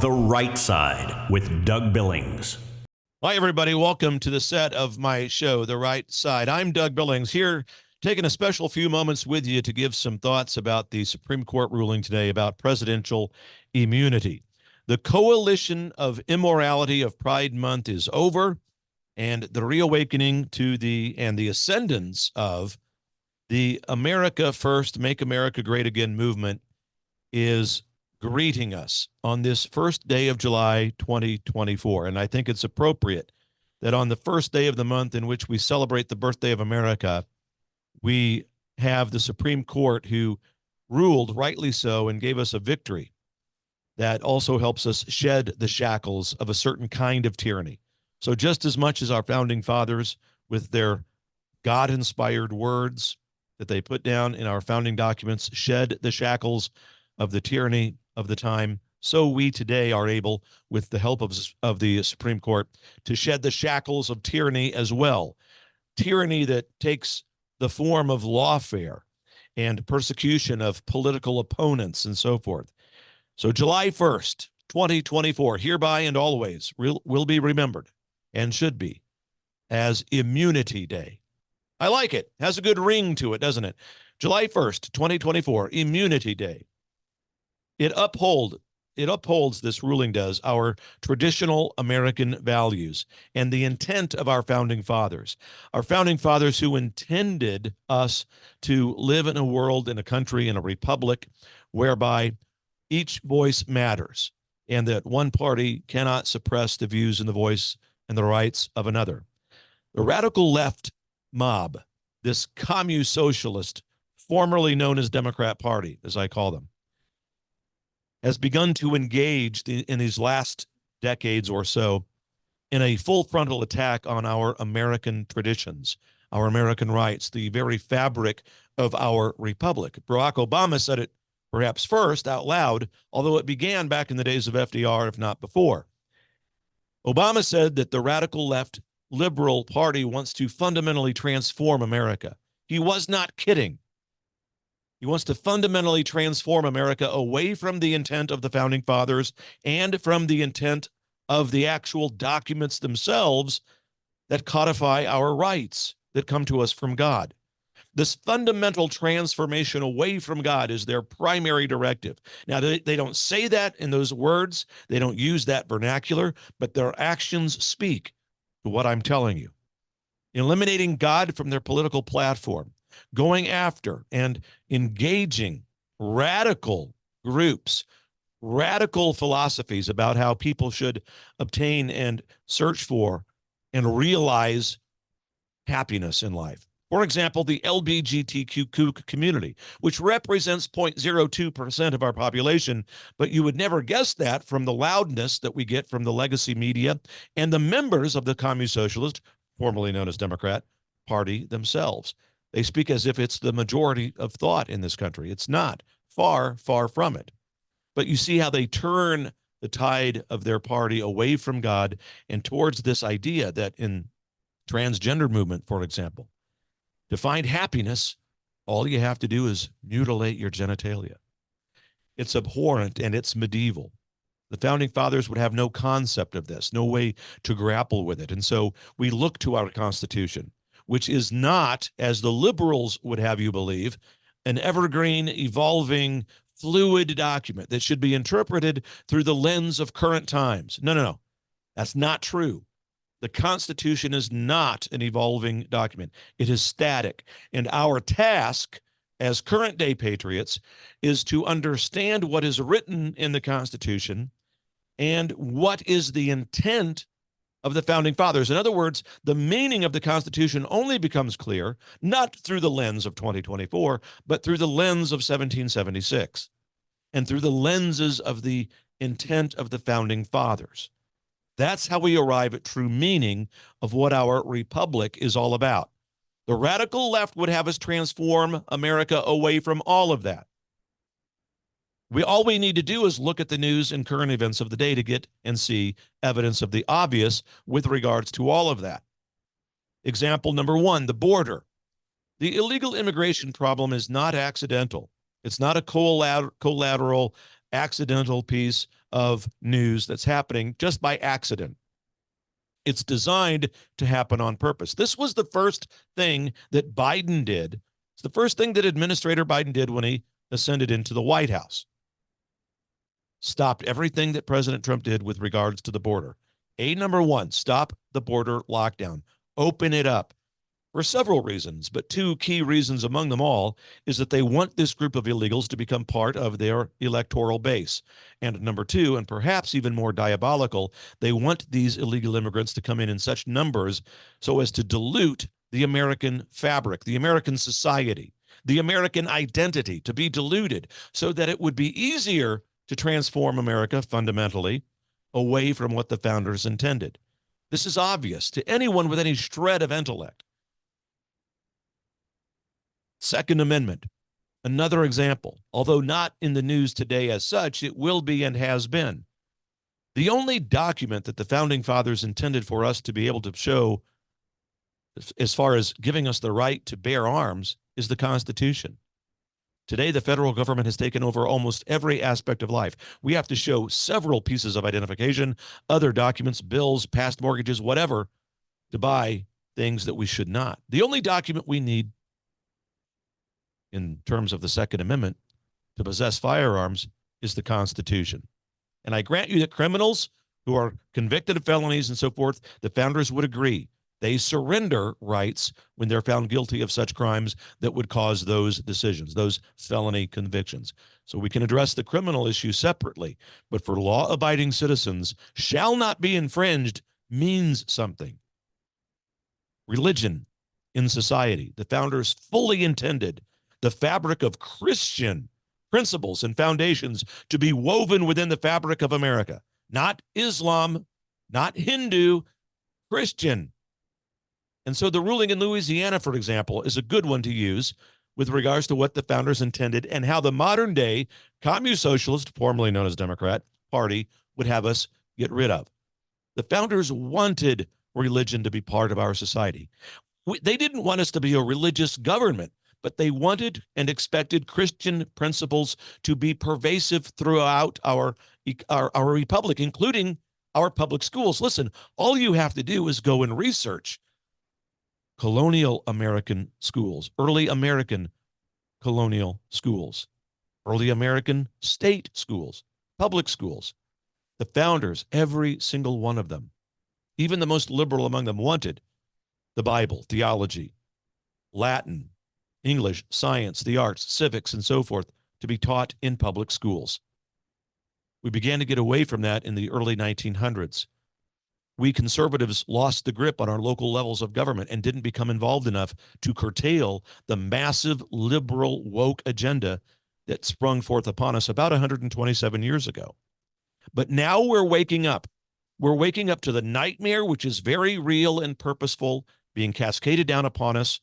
The Right Side with Doug Billings. Hi, everybody. Welcome to the set of my show, The Right Side. I'm Doug Billings here, taking a special few moments with you to give some thoughts about the Supreme Court ruling today about presidential immunity. The coalition of immorality of Pride Month is over, and the reawakening to the ascendance of the America First, Make America Great Again movement is greeting us on this first day of July 2024. And I think it's appropriate that on the first day of the month in which we celebrate the birthday of America, we have the Supreme Court who ruled rightly so and gave us a victory that also helps us shed the shackles of a certain kind of tyranny. So just as much as our founding fathers with their God-inspired words that they put down in our founding documents shed the shackles of the tyranny of the time, so we today are able, with the help of the Supreme Court, to shed the shackles of tyranny as well. Tyranny that takes the form of lawfare and persecution of political opponents and so forth. So July 1st, 2024, hereby and always will be remembered and should be as Immunity Day. I like it. Has a good ring to it, doesn't it? July 1st, 2024, Immunity Day. It upholds, this ruling does, our traditional American values and the intent of our founding fathers who intended us to live in a world, in a country, in a republic whereby each voice matters and that one party cannot suppress the views and the voice and the rights of another. The radical left mob, this commu-socialist, formerly known as Democrat Party, as I call them, has begun to engage in these last decades or so in a full frontal attack on our American traditions, our American rights, the very fabric of our republic. Barack Obama said it perhaps first out loud, although it began back in the days of FDR, if not before. Obama said that the radical left liberal party wants to fundamentally transform America. He was not kidding. He wants to fundamentally transform America away from the intent of the founding fathers and from the intent of the actual documents themselves that codify our rights that come to us from God. This fundamental transformation away from God is their primary directive. Now, they don't say that in those words. They don't use that vernacular, but their actions speak to what I'm telling you. Eliminating God from their political platform, going after and engaging radical groups, radical philosophies about how people should obtain and search for and realize happiness in life. For example, the LGBTQ community, which represents 0.02% of our population, but you would never guess that from the loudness that we get from the legacy media and the members of the commu-socialist, formerly known as Democrat, Party themselves. They speak as if it's the majority of thought in this country. It's not. Far, far from it. But you see how they turn the tide of their party away from God and towards this idea that in transgender movement, for example, to find happiness, all you have to do is mutilate your genitalia. It's abhorrent and it's medieval. The founding fathers would have no concept of this, no way to grapple with it. And so we look to our Constitution, which is not, as the liberals would have you believe, an evergreen, evolving, fluid document that should be interpreted through the lens of current times. No. That's not true. The Constitution is not an evolving document. It is static. And our task as current day patriots is to understand what is written in the Constitution and what is the intent of the founding fathers. In other words, the meaning of the Constitution only becomes clear, not through the lens of 2024, but through the lens of 1776 and through the lenses of the intent of the founding fathers. That's how we arrive at true meaning of what our republic is all about. The radical left would have us transform America away from all of that. All we need to do is look at the news and current events of the day to get and see evidence of the obvious with regards to all of that. Example number one, the border. The illegal immigration problem is not accidental. It's not a collateral accidental piece of news that's happening just by accident. It's designed to happen on purpose. This was the first thing that Biden did. It's the first thing that Administrator Biden did when he ascended into the White House. Stopped everything that President Trump did with regards to the border. Number one, stop the border lockdown. Open it up. For several reasons, but two key reasons among them all is that they want this group of illegals to become part of their electoral base. And number two, and perhaps even more diabolical, they want these illegal immigrants to come in such numbers so as to dilute the American fabric, the American society, the American identity, to be diluted so that it would be easier to transform America fundamentally away from what the founders intended. This is obvious to anyone with any shred of intellect. Second Amendment, another example, although not in the news today as such, it will be and has been. The only document that the founding fathers intended for us to be able to show as far as giving us the right to bear arms is the Constitution. Today, the federal government has taken over almost every aspect of life. We have to show several pieces of identification, other documents, bills, past mortgages, whatever, to buy things that we should not. The only document we need in terms of the Second Amendment to possess firearms is the Constitution. And I grant you that criminals who are convicted of felonies and so forth, the founders would agree. They surrender rights when they're found guilty of such crimes that would cause those decisions, those felony convictions. So we can address the criminal issue separately, but for law-abiding citizens, shall not be infringed means something. Religion in society, the founders fully intended the fabric of Christian principles and foundations to be woven within the fabric of America. Not Islam, not Hindu, Christian. And so the ruling in Louisiana, for example, is a good one to use with regards to what the founders intended and how the modern day Communist Socialist, formerly known as Democrat, Party would have us get rid of. The founders wanted religion to be part of our society. They didn't want us to be a religious government, but they wanted and expected Christian principles to be pervasive throughout our republic, including our public schools. Listen, all you have to do is go and research colonial American schools, early American colonial schools, early American state schools, public schools. The founders, every single one of them, even the most liberal among them, wanted the Bible, theology, Latin, English, science, the arts, civics, and so forth to be taught in public schools. We began to get away from that in the early 1900s. We conservatives lost the grip on our local levels of government and didn't become involved enough to curtail the massive liberal woke agenda that sprung forth upon us about 127 years ago. But now we're waking up. We're waking up to the nightmare, which is very real and purposeful, being cascaded down upon us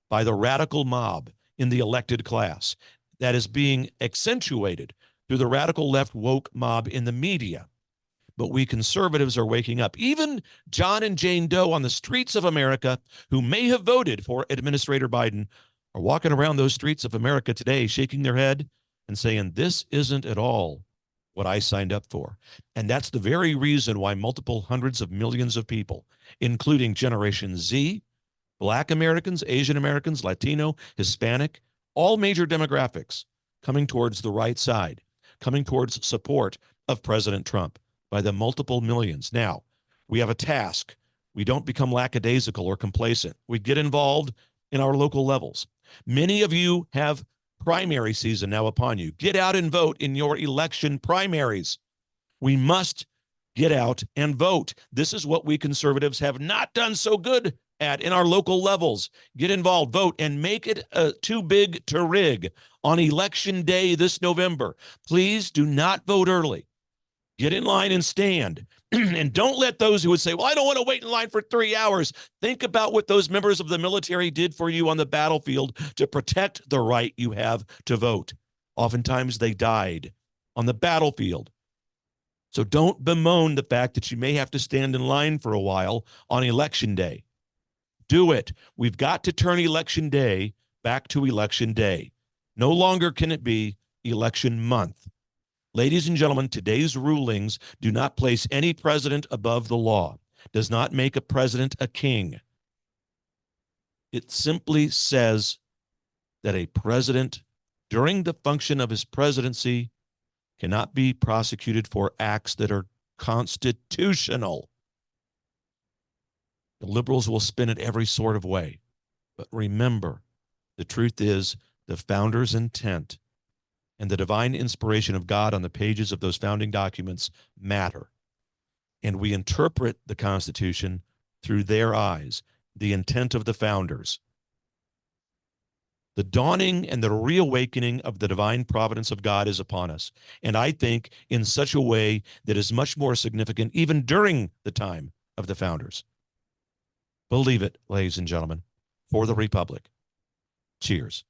by the radical mob in the elected class that is being accentuated through the radical left woke mob in the media. But we conservatives are waking up. Even John and Jane Doe on the streets of America, who may have voted for Administrator Biden, are walking around those streets of America today, shaking their head and saying, this isn't at all what I signed up for. And that's the very reason why multiple hundreds of millions of people, including Generation Z, Black Americans, Asian Americans, Latino, Hispanic, all major demographics coming towards the right side, coming towards support of President Trump by the multiple millions. Now, we have a task. We don't become lackadaisical or complacent. We get involved in our local levels. Many of you have primary season now upon you. Get out and vote in your election primaries. We must get out and vote. This is what we conservatives have not done so good at in our local levels. Get involved, vote, and make it too big to rig on election day this November. Please do not vote early. Get in line and stand. And don't let those who would say, well, I don't want to wait in line for 3 hours. Think about what those members of the military did for you on the battlefield to protect the right you have to vote. Oftentimes they died on the battlefield. So don't bemoan the fact that you may have to stand in line for a while on election day. Do it. We've got to turn election day back to election day. No longer can it be election month. Ladies and gentlemen, today's rulings do not place any president above the law, does not make a president a king. It simply says that a president, during the function of his presidency, cannot be prosecuted for acts that are constitutional. The liberals will spin it every sort of way. But remember, the truth is the founders' intent and the divine inspiration of God on the pages of those founding documents matter. And we interpret the Constitution through their eyes, the intent of the founders. The dawning and the reawakening of the divine providence of God is upon us. And I think in such a way that is much more significant even during the time of the founders. Believe it, ladies and gentlemen, for the Republic. Cheers.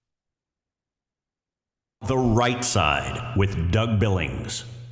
The Right Side with Doug Billings.